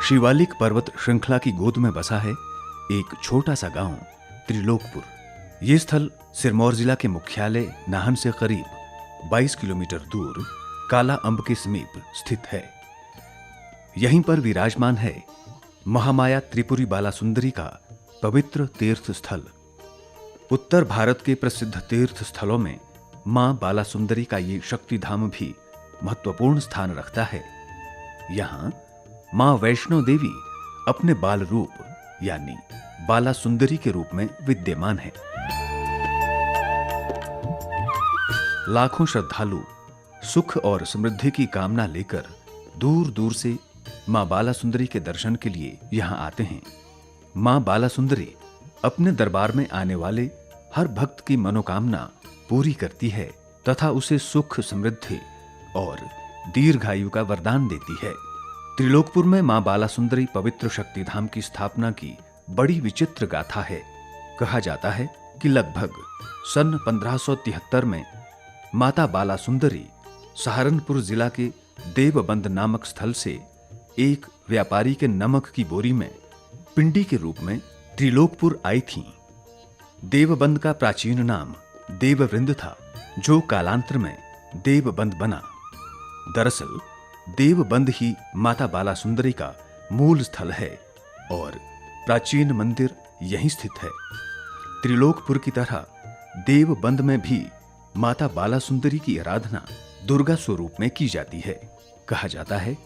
शिवालिक पर्वत श्रृंखला की गोद में बसा है एक छोटा सा गांव त्रिलोकपुर। ये स्थल सिरमौर जिला के मुख्यालय नाहन से करीब 22 किलोमीटर दूर काला अंब के समीप स्थित है। यहीं पर विराजमान है महामाया त्रिपुरी बालासुंदरी का पवित्र तीर्थ स्थल। उत्तर भारत के प्रसिद्ध तीर्थ स्थलों में मां बालासुंदरी का ये शक्तिधाम भी महत्वपूर्ण स्थान रखता है। यहां मां वैष्णो देवी अपने बाल रूप यानी बालासुंदरी के रूप में विद्यमान है। लाखों श्रद्धालु सुख और समृद्धि की कामना लेकर दूर दूर से मां बालासुंदरी के दर्शन के लिए यहां आते हैं। मां बालासुंदरी अपने दरबार में आने वाले हर भक्त की मनोकामना पूरी करती है तथा उसे सुख समृद्धि और दीर्घायु का वरदान देती है। त्रिलोकपुर में मां बालासुंदरी पवित्र शक्तिधाम की स्थापना की बड़ी विचित्र गाथा है। कहा जाता है कि लगभग सन 1573 में माता बालासुंदरी सहारनपुर जिला के देवबंद नामक स्थल से एक व्यापारी के नमक की बोरी में पिंडी के रूप में त्रिलोकपुर आई थीं। देवबंद का प्राचीन नाम देववृंद था, जो कालांतर में देवबंद बना। दरअसल देवबंद ही माता बालासुंदरी का मूल स्थल है और प्राचीन मंदिर यहीं स्थित है। त्रिलोकपुर की तरह देवबंद में भी माता बालासुंदरी की आराधना दुर्गा स्वरूप में की जाती है। कहा जाता है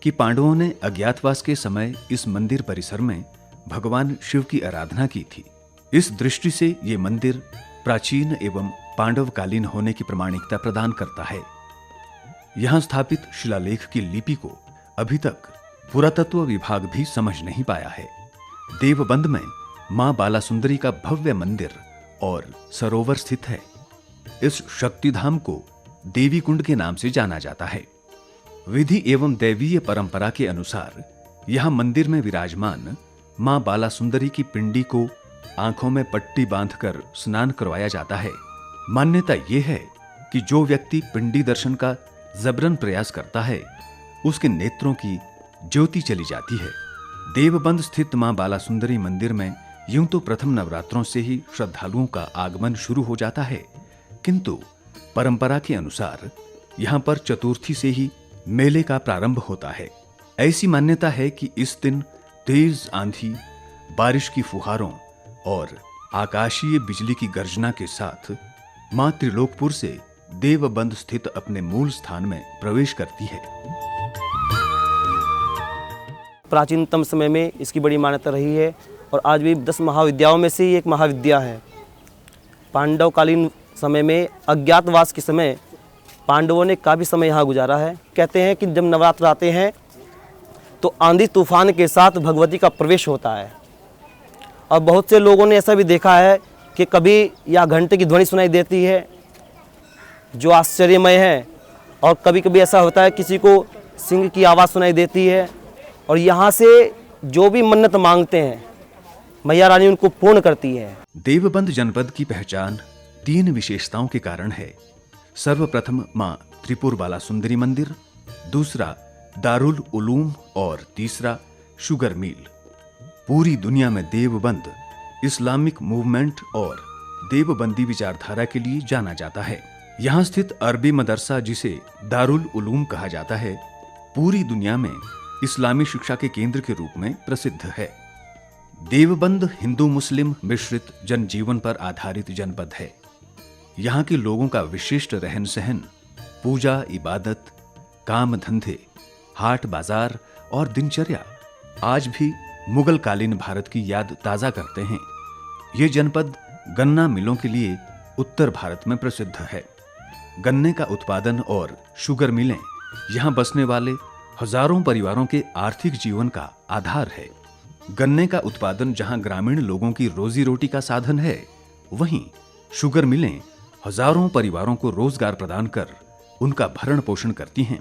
कि पांडवों ने अज्ञातवास के समय इस मंदिर परिसर में भगवान शिव की आराधना की थी। इस दृष्टि से ये मंदिर प्राचीन एवं पांडवकालीन होने की प्रमाणिकता प्रदान करता है। यहां स्थापित शिलालेख की लिपि को अभी तक पुरातत्व विभाग भी समझ नहीं पाया है। देवबंद में मां बालासुंदरी का भव्य मंदिर और सरोवर स्थित है। इस शक्तिधाम को देवी कुंड के नाम से जाना जाता है। विधि एवं दैवीय परंपरा के अनुसार यहां मंदिर में विराजमान मां बालासुंदरी की पिंडी को आंखों में पट्टी बांधकर स्नान करवाया जाता है। मान्यता यह है कि जो व्यक्ति पिंडी दर्शन का जबरन प्रयास करता है, उसके नेत्रों की ज्योति चली जाती है। देवबंद स्थित मां बालासुंदरी मंदिर में यूं तो प्रथम नवरात्रों से ही श्रद्धालुओं का आगमन शुरू हो जाता है, किंतु परंपरा के अनुसार यहां पर चतुर्थी से ही मेले का प्रारंभ होता है। ऐसी मान्यता है कि इस दिन तेज आंधी, बारिश की फुहारों और आकाशीय बिजली की गर्जना के साथ मां त्रिलोकपुर से देवबंद स्थित अपने मूल स्थान में प्रवेश करती है। प्राचीनतम समय में इसकी बड़ी मान्यता रही है और आज भी 10 महाविद्याओं में से एक महाविद्या है। पांडवकालीन समय में अज्ञातवास के समय पांडवों ने काफ़ी समय यहाँ गुजारा है। कहते हैं कि जब नवरात्र आते हैं तो आंधी तूफान के साथ भगवती का प्रवेश होता है और बहुत से लोगों ने ऐसा भी देखा है कि कभी या घंटे की ध्वनि सुनाई देती है जो आश्चर्यमय है, और कभी कभी ऐसा होता है किसी को सिंह की आवाज़ सुनाई देती है और यहाँ से जो भी मन्नत मांगते हैं मैया रानी उनको पूर्ण करती है। देवबंद जनपद की पहचान 3 विशेषताओं के कारण है। सर्वप्रथम मां त्रिपुर बालासुंदरी मंदिर, दूसरा दारुल उलूम और तीसरा शुगर मिल। पूरी दुनिया में देवबंद इस्लामिक मूवमेंट और देवबंदी विचारधारा के लिए जाना जाता है। यहां स्थित अरबी मदरसा, जिसे दारुल उलूम कहा जाता है, पूरी दुनिया में इस्लामी शिक्षा के केंद्र के रूप में प्रसिद्ध है। देवबंद हिंदू मुस्लिम मिश्रित जनजीवन पर आधारित जनपद है। यहाँ के लोगों का विशिष्ट रहन सहन, पूजा इबादत, काम धंधे, हाट बाजार और दिनचर्या आज भी मुगल कालीन भारत की याद ताजा करते हैं। ये जनपद गन्ना मिलों के लिए उत्तर भारत में प्रसिद्ध है। गन्ने का उत्पादन और शुगर मिलें यहाँ बसने वाले हजारों परिवारों के आर्थिक जीवन का आधार है। गन्ने का उत्पादन जहां ग्रामीण लोगों की रोजी रोटी का साधन है, वहीं शुगर मिलें हजारों परिवारों को रोजगार प्रदान कर उनका भरण पोषण करती हैं।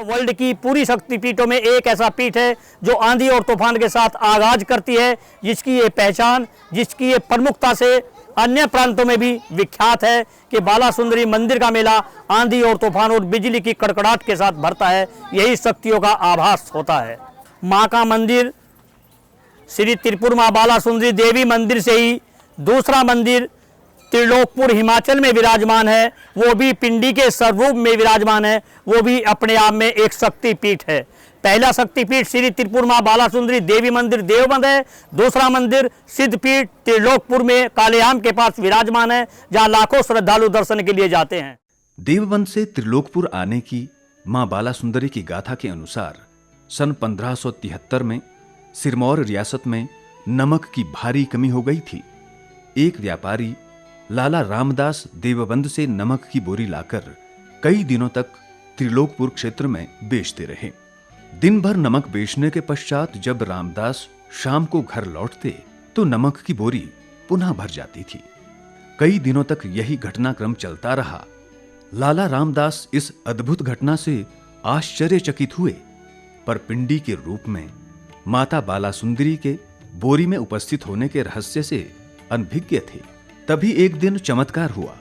वर्ल्ड की पूरी शक्तिपीठों में एक ऐसा पीठ है जो आंधी और तूफान के साथ आगाज करती है, जिसकी ये पहचान, जिसकी ये प्रमुखता से अन्य प्रांतों में भी विख्यात है कि बाला सुंदरी मंदिर का मेला आंधी और तूफान और बिजली की कड़कड़ाहट के साथ भरता है। यही शक्तियों का आभास होता है। माँ का मंदिर श्री त्रिपुर माँ बाला सुंदरी देवी मंदिर से ही दूसरा मंदिर त्रिलोकपुर हिमाचल में विराजमान है, वो भी पिंडी के स्वरूप में विराजमान है, वो भी अपने आप में एक शक्तिपीठ है। पहला शक्तिपीठ श्री त्रिपुर माँ बाला सुंदरी देवी मंदिर देवबंद है। दूसरा मंदिर सिद्धपीठ त्रिलोकपुर में कालेआम के पास विराजमान है, जहाँ लाखों श्रद्धालु दर्शन के लिए जाते हैं। देवबंद से त्रिलोकपुर आने की मां बाला सुंदरी की गाथा के अनुसार सन 1573 में सिरमौर रियासत में नमक की भारी कमी हो गई थी। एक व्यापारी लाला रामदास देवबंद से नमक की बोरी लाकर कई दिनों तक त्रिलोकपुर क्षेत्र में बेचते रहे। दिन भर नमक बेचने के पश्चात जब रामदास शाम को घर लौटते तो नमक की बोरी पुनः भर जाती थी। कई दिनों तक यही घटनाक्रम चलता रहा। लाला रामदास इस अद्भुत घटना से आश्चर्यचकित हुए, पर पिंडी के रूप में माता बाला सुंदरी के बोरी में उपस्थित होने के रहस्य से अनभिज्ञ थे। तभी एक दिन चमत्कार हुआ।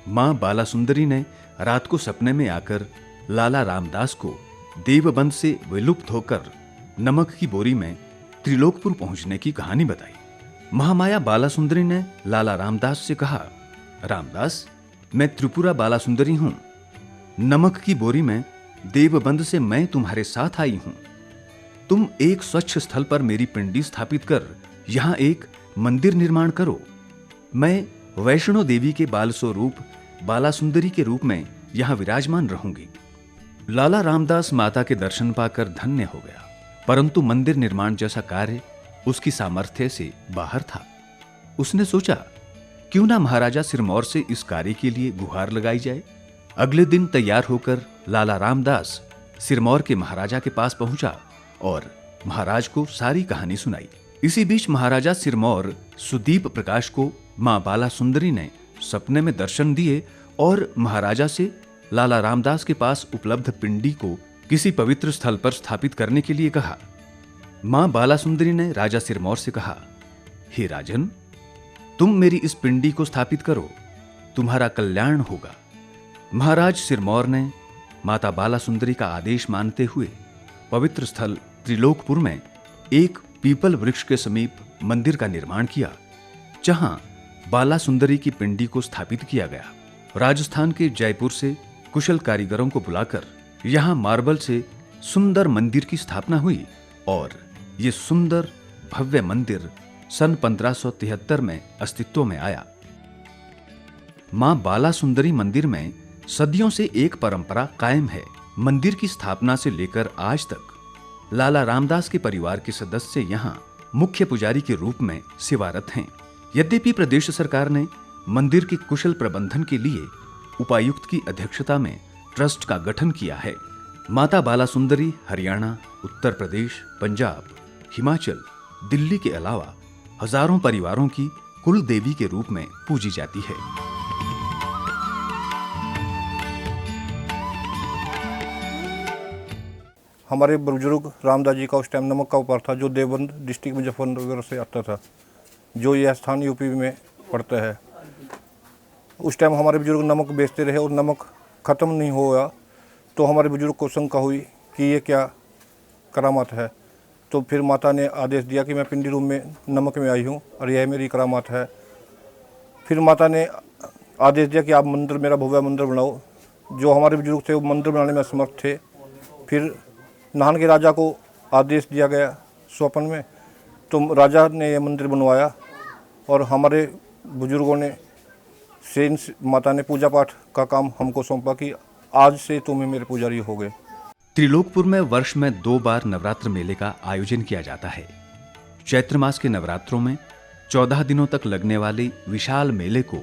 मां बाला सुंदरी ने रात को सपने में आकर लाला रामदास को देवबंद से विलुप्त होकर नमक की बोरी में त्रिलोकपुर पहुंचने की कहानी बताई। महामाया बाला सुंदरी ने लाला रामदास से कहा, रामदास, मैं त्रिपुरा बाला सुंदरी हूं। नमक की बोरी में देवबंद से मैं तुम्हारे साथ आई हूं। तुम एक स्वच्छ स्थल पर मेरी पिंडी स्थापित कर यहां एक मंदिर निर्माण करो। मैं वैष्णो देवी के बाल स्वरूप बाला सुंदरी के रूप में यहां विराजमान रहूंगी। लाला रामदास माता के दर्शन पाकर धन्य हो गया, परंतु मंदिर निर्माण जैसा कार्य उसकी सामर्थ्य से बाहर था। उसने सोचा, क्यों ना महाराजा सिरमौर से इस कार्य के लिए गुहार लगाई जाए। अगले दिन तैयार होकर लाला रामदास सिरमौर के महाराजा के पास पहुंचा और महाराज को सारी कहानी सुनाई। इसी बीच महाराजा सिरमौर सुदीप प्रकाश को मां बाला सुंदरी ने सपने में दर्शन दिए और महाराजा से लाला रामदास के पास उपलब्ध पिंडी को किसी पवित्र स्थल पर स्थापित करने के लिए कहा। मां बाला सुंदरी ने राजा सिरमौर से कहा, हे राजन, तुम मेरी इस पिंडी को स्थापित करो, तुम्हारा कल्याण होगा। महाराज सिरमौर ने माता बाला सुंदरी का आदेश मानते हुए पवित्र स्थल त्रिलोकपुर में एक पीपल वृक्ष के समीप मंदिर का निर्माण किया, जहां बाला सुंदरी की पिंडी को स्थापित किया गया। राजस्थान के जयपुर से कुशल कारीगरों को बुलाकर यहां मार्बल से सुंदर मंदिर की स्थापना हुई और ये सुंदर भव्य मंदिर सन 1573 में अस्तित्व में आया। मां बाला सुंदरी मंदिर में सदियों से एक परंपरा कायम है। मंदिर की स्थापना से लेकर आज तक लाला रामदास के परिवार के सदस्य यहां मुख्य पुजारी के रूप में सेवारत हैं। यद्यपि प्रदेश सरकार ने मंदिर के कुशल प्रबंधन के लिए उपायुक्त की अध्यक्षता में ट्रस्ट का गठन किया है। माता बाला सुंदरी हरियाणा, उत्तर प्रदेश, पंजाब, हिमाचल, दिल्ली के अलावा हजारों परिवारों की कुल देवी के रूप में पूजी जाती है। हमारे बुजुर्ग रामदास जी का उस टाइम नमक का व्यापार था, जो देवबंद डिस्ट्रिक्ट मुजफ्फरनगर से आता था, जो ये स्थान यूपी में पड़ता है। उस टाइम हमारे बुजुर्ग नमक बेचते रहे और नमक ख़त्म नहीं हुआ, तो हमारे बुजुर्ग को शंका हुई कि ये क्या करामात है। तो फिर माता ने आदेश दिया कि मैं पिंडी रूप में नमक में आई हूँ और यह मेरी करामात है। फिर माता ने आदेश दिया कि आप मंदिर, मेरा भव्य मंदिर बनाओ। जो हमारे बुजुर्ग थे वो मंदिर बनाने में असमर्थ थे। फिर नाहन के राजा को आदेश दिया गया स्वप्न में, तो राजा ने यह मंदिर बनवाया और हमारे बुजुर्गों ने सेन माता ने पूजा पाठ का काम हमको सौंपा कि आज से तुम्हें मेरे पुजारी हो गए। त्रिलोकपुर में वर्ष में 2 बार नवरात्र मेले का आयोजन किया जाता है। चैत्र मास के नवरात्रों में 14 दिनों तक लगने वाले विशाल मेले को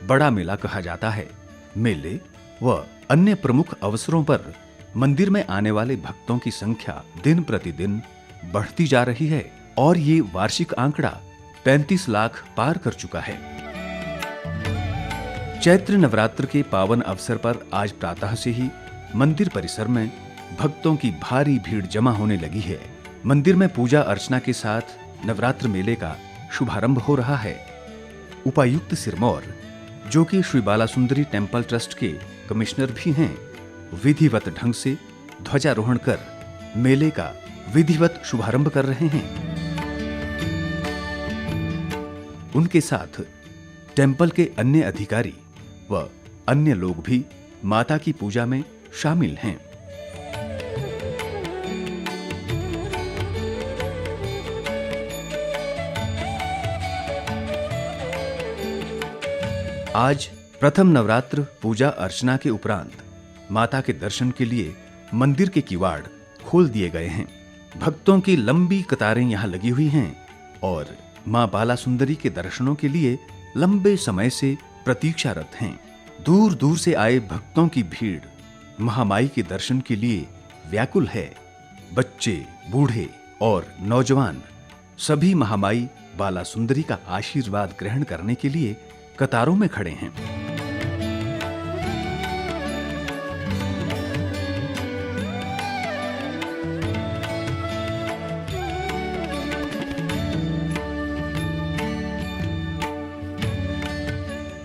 बड़ा मेला कहा जाता है। मेले व अन्य प्रमुख अवसरों पर मंदिर में आने वाले भक्तों की संख्या दिन प्रतिदिन बढ़ती जा रही है और ये वार्षिक आंकड़ा 35 लाख पार कर चुका है। चैत्र नवरात्र के पावन अवसर पर आज प्रातः से ही मंदिर परिसर में भक्तों की भारी भीड़ जमा होने लगी है। मंदिर में पूजा अर्चना के साथ नवरात्र मेले का शुभारंभ हो रहा है। उपायुक्त सिरमौर, जो कि श्री बालासुंदरी टेम्पल ट्रस्ट के कमिश्नर भी हैं, विधिवत ढंग से ध्वजारोहण कर मेले का विधिवत शुभारंभ कर रहे हैं। उनके साथ टेम्पल के अन्य अधिकारी व अन्य लोग भी माता की पूजा में शामिल हैं। आज प्रथम नवरात्र पूजा अर्चना के उपरांत माता के दर्शन के लिए मंदिर के किवाड़ खोल दिए गए हैं। भक्तों की लंबी कतारें यहां लगी हुई हैं और मां बालासुंदरी के दर्शनों के लिए लंबे समय से प्रतीक्षारत हैं। दूर दूर से आए भक्तों की भीड़ महामाई के दर्शन के लिए व्याकुल है। बच्चे, बूढ़े और नौजवान सभी महामाई बालासुंदरी का आशीर्वाद ग्रहण करने के लिए कतारों में खड़े हैं।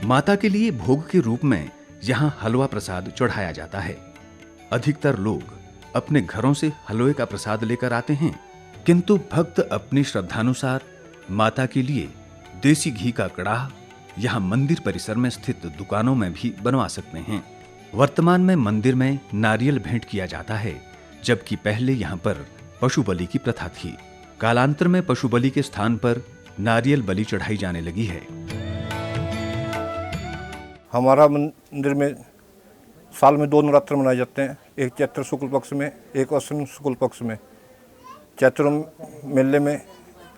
माता के लिए भोग के रूप में यहां हलवा प्रसाद चढ़ाया जाता है। अधिकतर लोग अपने घरों से हलवे का प्रसाद लेकर आते हैं, किंतु भक्त अपनी श्रद्धानुसार माता के लिए देसी घी का कड़ाह यहां मंदिर परिसर में स्थित दुकानों में भी बनवा सकते हैं। वर्तमान में मंदिर में नारियल भेंट किया जाता है, जबकि पहले यहां पर पशु बलि की प्रथा थी। कालांतर में पशु बलि के स्थान पर नारियल बलि चढ़ाई जाने लगी है। हमारा मंदिर में साल में 2 नवरात्र मनाए जाते हैं, एक चैत्र शुक्ल पक्ष में, एक अश्विन शुक्ल पक्ष में। चैत्र मेले में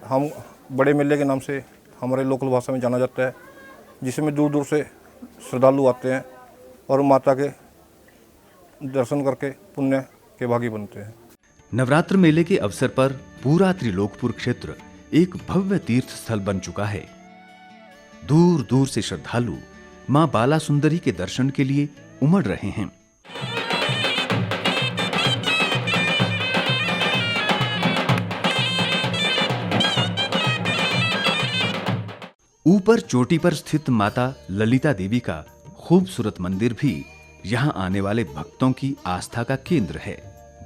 हम बड़े मेले के नाम से हमारे लोकल भाषा में जाना जाता है, जिसमें दूर दूर से श्रद्धालु आते हैं और माता के दर्शन करके पुण्य के भागी बनते हैं। नवरात्र मेले के अवसर पर पूरा त्रिलोकपुर क्षेत्र एक भव्य तीर्थ स्थल बन चुका है। दूर दूर से श्रद्धालु मां बालासुंदरी के दर्शन के लिए उमड़ रहे हैं। ऊपर चोटी पर स्थित माता ललिता देवी का खूबसूरत मंदिर भी यहां आने वाले भक्तों की आस्था का केंद्र है।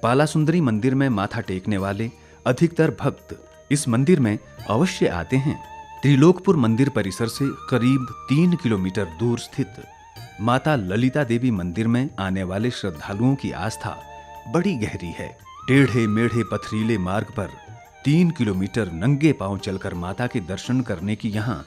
बालासुंदरी मंदिर में माथा टेकने वाले अधिकतर भक्त इस मंदिर में अवश्य आते हैं। त्रिलोकपुर मंदिर परिसर से करीब 3 किलोमीटर दूर स्थित माता ललिता देवी मंदिर में आने वाले श्रद्धालुओं की आस्था बड़ी गहरी है। टेढ़े मेढ़े पथरीले मार्ग पर 3 किलोमीटर नंगे पांव चलकर माता के दर्शन करने की यहाँ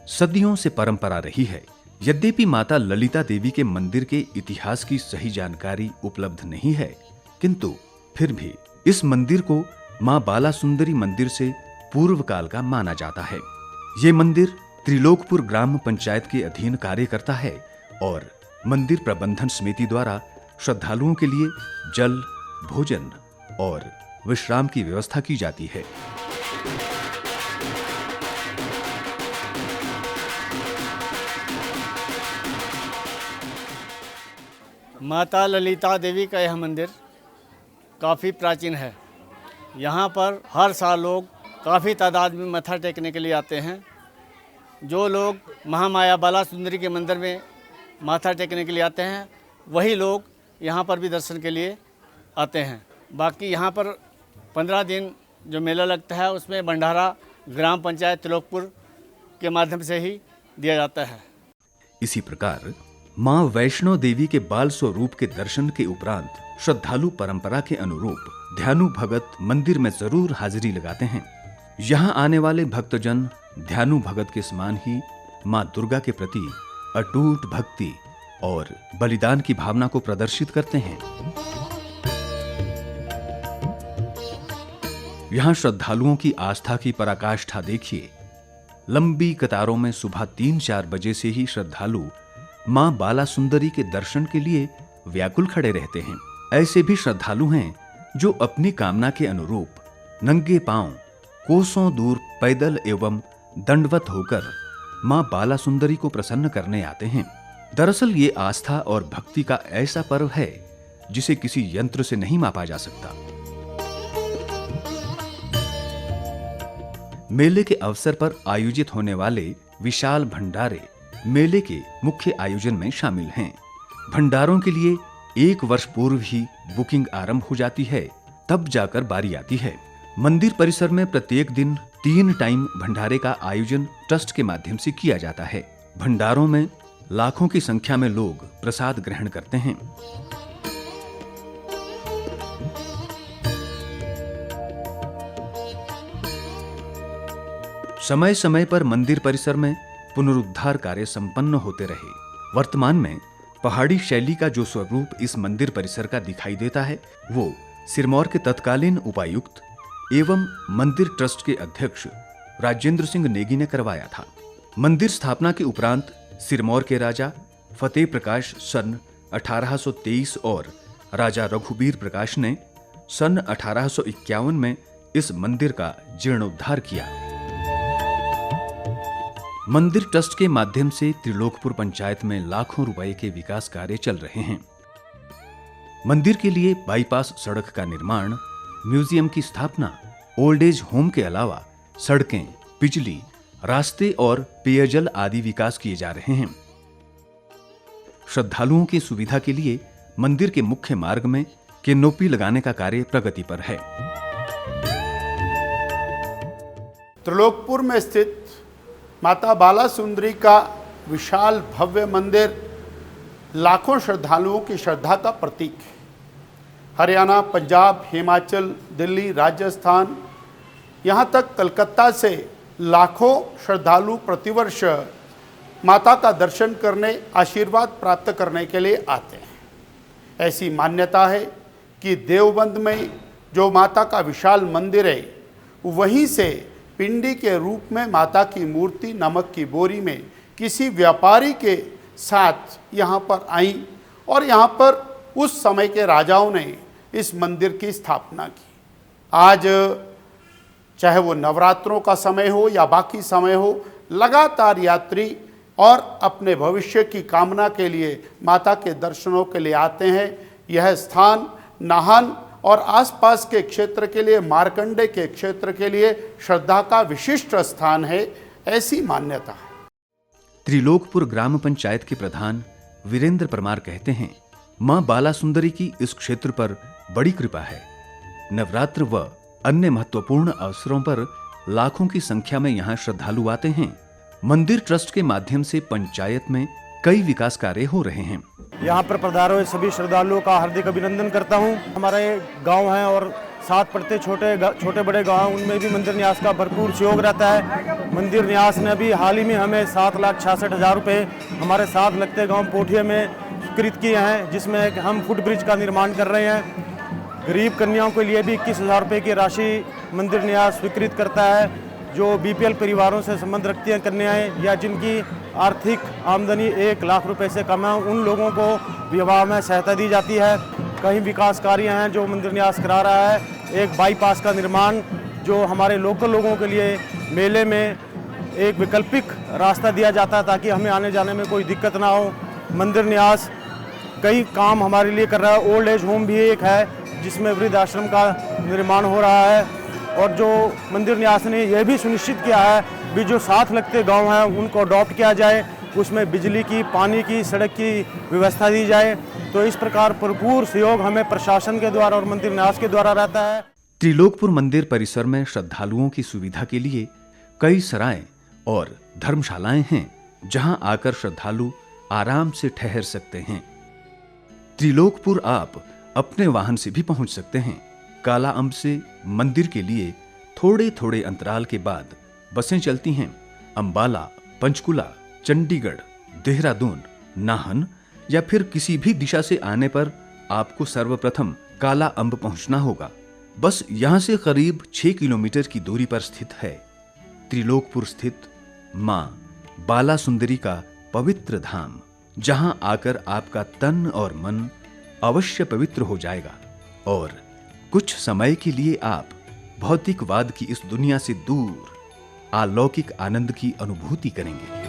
सदियों से परंपरा रही है। यद्यपि माता ललिता देवी के मंदिर के इतिहास की सही जानकारी उपलब्ध नहीं है, किंतु फिर भी इस मंदिर को मां बालासुंदरी मंदिर से पूर्व काल का माना जाता है। ये मंदिर त्रिलोकपुर ग्राम पंचायत के अधीन कार्य करता है और मंदिर प्रबंधन समिति द्वारा श्रद्धालुओं के लिए जल, भोजन और विश्राम की व्यवस्था की जाती है। माता ललिता देवी का यह मंदिर काफ़ी प्राचीन है। यहाँ पर हर साल लोग काफ़ी तादाद में मत्था टेकने के लिए आते हैं। जो लोग महामाया बालासुंदरी के मंदिर में माथा टेकने के लिए आते हैं, वही लोग यहाँ पर भी दर्शन के लिए आते हैं। बाकी यहाँ पर 15 दिन जो मेला लगता है, उसमें भंडारा ग्राम पंचायत त्रिलोकपुर के माध्यम से ही दिया जाता है। इसी प्रकार मां वैष्णो देवी के बाल स्वरूप के दर्शन के उपरांत श्रद्धालु परंपरा के अनुरूप ध्यानु भगत मंदिर में जरूर हाजिरी लगाते हैं। यहाँ आने वाले भक्तजन ध्यानु भगत के समान ही मां दुर्गा के प्रति अटूट भक्ति और बलिदान की भावना को प्रदर्शित करते हैं। यहाँ श्रद्धालुओं की आस्था की पराकाष्ठा देखिए। लंबी कतारों में सुबह 3-4 बजे से ही श्रद्धालु मां बालासुंदरी के दर्शन के लिए व्याकुल खड़े रहते हैं। ऐसे भी श्रद्धालु हैं जो अपनी कामना के अनुरूप नंगे पांव कोसों दूर पैदल एवं दंडवत होकर मां बालासुंदरी को प्रसन्न करने आते हैं। दरअसल ये आस्था और भक्ति का ऐसा पर्व है जिसे किसी यंत्र से नहीं मापा जा सकता। मेले के अवसर पर आयोजित होने वाले विशाल भंडारे मेले के मुख्य आयोजन में शामिल हैं। भंडारों के लिए 1 वर्ष पूर्व ही बुकिंग आरंभ हो जाती है, तब जाकर बारी आती है। मंदिर परिसर में प्रत्येक दिन 3 टाइम भंडारे का आयोजन ट्रस्ट के माध्यम से किया जाता है। भंडारों में लाखों की संख्या में लोग प्रसाद ग्रहण करते हैं। समय समय पर मंदिर परिसर में पुनरुद्धार कार्य संपन्न होते रहे। वर्तमान में पहाड़ी शैली का जो स्वरूप इस मंदिर परिसर का दिखाई देता है, वो सिरमौर के तत्कालीन उपायुक्त एवं मंदिर ट्रस्ट के अध्यक्ष राजेंद्र सिंह नेगी ने करवाया था। मंदिर स्थापना के उपरांत सिरमौर के राजा फतेह प्रकाश सन 1823 और राजा रघुबीर प्रकाश ने सन 1851 में इस मंदिर का जीर्णोद्धार किया। मंदिर ट्रस्ट के माध्यम से त्रिलोकपुर पंचायत में लाखों रुपए के विकास कार्य चल रहे हैं। मंदिर के लिए बाईपास सड़क का निर्माण, म्यूजियम की स्थापना, ओल्ड एज होम के अलावा सड़कें, बिजली, रास्ते और पेयजल आदि विकास किए जा रहे हैं। श्रद्धालुओं की सुविधा के लिए मंदिर के मुख्य मार्ग में कैनोपी लगाने का कार्य प्रगति पर है। त्रिलोकपुर में स्थित माता बाला सुंदरी का विशाल भव्य मंदिर लाखों श्रद्धालुओं की श्रद्धा का प्रतीक है। हरियाणा, पंजाब, हिमाचल, दिल्ली, राजस्थान, यहाँ तक कलकत्ता से लाखों श्रद्धालु प्रतिवर्ष माता का दर्शन करने, आशीर्वाद प्राप्त करने के लिए आते हैं। ऐसी मान्यता है कि देवबंद में जो माता का विशाल मंदिर है, वहीं से पिंडी के रूप में माता की मूर्ति नमक की बोरी में किसी व्यापारी के साथ यहाँ पर आई और यहाँ पर उस समय के राजाओं ने इस मंदिर की स्थापना की। आज चाहे वो नवरात्रों का समय हो या बाकी समय हो, लगातार यात्री और अपने भविष्य की कामना के लिए माता के दर्शनों के लिए आते हैं। यह स्थान नाहन और आसपास के क्षेत्र के लिए, मार्कंडे के क्षेत्र के लिए श्रद्धा का विशिष्ट स्थान है, ऐसी मान्यता है। त्रिलोकपुर ग्राम पंचायत के प्रधान वीरेंद्र परमार कहते हैं, मां बाला सुंदरी की इस क्षेत्र पर बड़ी कृपा है। नवरात्र व अन्य महत्वपूर्ण अवसरों पर लाखों की संख्या में यहाँ श्रद्धालु आते हैं। मंदिर ट्रस्ट के माध्यम से पंचायत में कई विकास कार्य हो रहे हैं। यहाँ पर पधारे हुए सभी श्रद्धालुओं का हार्दिक अभिनंदन करता हूँ। हमारे गांव हैं और साथ पड़ते छोटे बड़े गांव, उनमें भी मंदिर न्यास का भरपूर सहयोग रहता है। मंदिर न्यास ने भी हाल ही में हमें 7,66,000 रुपये हमारे साथ लगते गांव पोठिया में स्वीकृत किए हैं, जिसमें हम फुट ब्रिज का निर्माण कर रहे हैं। गरीब कन्याओं के लिए भी 21,000 रुपये की राशि मंदिर न्यास स्वीकृत करता है। जो BPL परिवारों से संबंध रखती हैं कन्याएं या जिनकी आर्थिक आमदनी 1 लाख रुपए से कम है, उन लोगों को विवाह में सहायता दी जाती है। कई विकास कार्य हैं जो मंदिर न्यास करा रहा है। एक बाईपास का निर्माण जो हमारे लोकल लोगों के लिए मेले में एक वैकल्पिक रास्ता दिया जाता है ताकि हमें आने जाने में कोई दिक्कत ना हो। मंदिर न्यास कई काम हमारे लिए कर रहा है। ओल्ड एज होम भी एक है जिसमें वृद्ध आश्रम का निर्माण हो रहा है। और जो मंदिर न्यास ने यह भी सुनिश्चित किया है भी जो साथ लगते गांव हैं उनको अडॉप्ट किया जाए, उसमें बिजली की, पानी की, सड़क की व्यवस्था दी जाए। तो इस प्रकार भरपूर सहयोग हमें प्रशासन के द्वारा और मंदिर न्यास के द्वारा रहता है। त्रिलोकपुर मंदिर परिसर में श्रद्धालुओं की सुविधा के लिए कई सराय और धर्मशालाएं हैं जहां आकर श्रद्धालु आराम से ठहर सकते हैं। त्रिलोकपुर आप अपने वाहन से भी पहुंच सकते हैं। काला अम्ब से मंदिर के लिए थोड़े थोड़े अंतराल के बाद बसें चलती हैं। अंबाला, पंचकुला, चंडीगढ़, देहरादून, नाहन या फिर किसी भी दिशा से आने पर आपको सर्वप्रथम काला अम्ब पहुंचना होगा। बस यहां से करीब 6 किलोमीटर की दूरी पर स्थित है त्रिलोकपुर स्थित मां बाला सुंदरी का पवित्र धाम, जहां आकर आपका तन और मन अवश्य पवित्र हो जाएगा और कुछ समय के लिए आप भौतिकवाद की इस दुनिया से दूर अलौकिक आनंद की अनुभूति करेंगे।